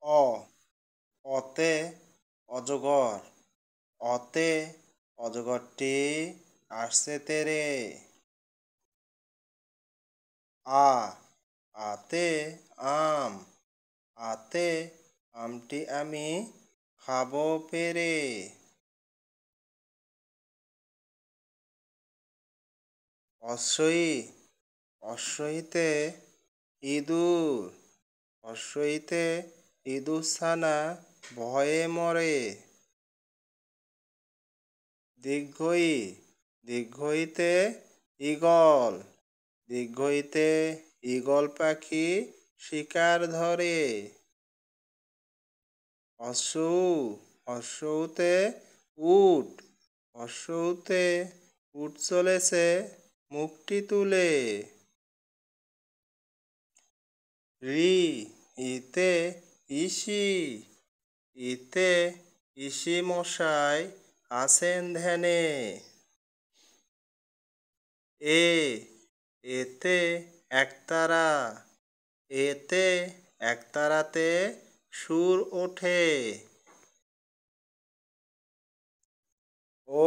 অ অতে অজগর। অতে অজগরটি আসছে তেরে। আ আতে আম। আতে আমটি আমি খাবো পেরে। অশ্বই অশ্বইতে ইঁদুর। অশ্বইতে ইঁদুর ছানা ভয়ে মরে। দীর্ঘই দীর্ঘইতে ঈগল। দীর্ঘইতে ঈগল পাখি শিকার ধরে। অশ্বউ অশ্বউতে উট। অশ্বউতে উট চলেছে মুখটি তুলে। রি ইতে ইসি। ইতে ইসি মশাই আছেন ধ্যানে। এ এতে একতারা। এতে একতারাতে সুর ওঠে।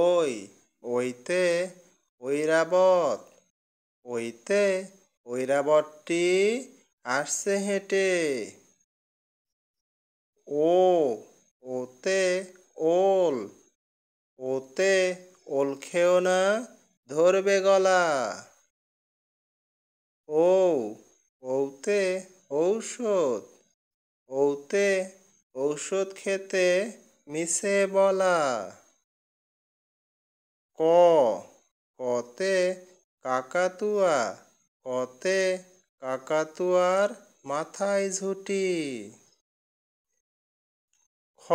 ওই ওইতে ঐরাবত। ওইতে ঐরাবতটি আসছে হেঁটে। ও ওতে ওল। ওতে ওল খেও না, ধরবে গলা। ও ওতে ঔষধ। ওতে ঔষধ খেতে মিছে বলা। ক কতে কাকাতুয়া। কতে কাকাতুয়ার মাথায় ঝুঁটি। খ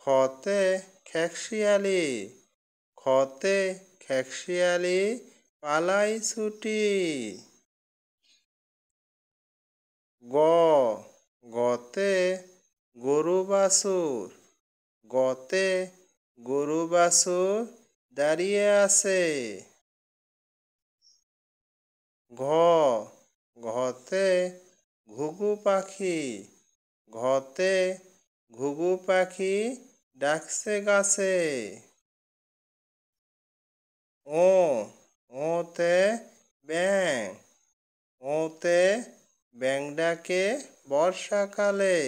খতে খেকশিয়ালি। খতে খেকশিয়ালি পালাই ছুটি। গ গতে গরু বাছুর। গতে গরু বাছুর দাঁড়িয়ে আছে। ঘ ঘতে ঘুঘু পাখি। ঘতে ঘুঘু পাখি ডাকছে গাছে। ও ওতে ব্যাঙ। ওতে ব্যাঙ ডাকে বর্ষাকালে।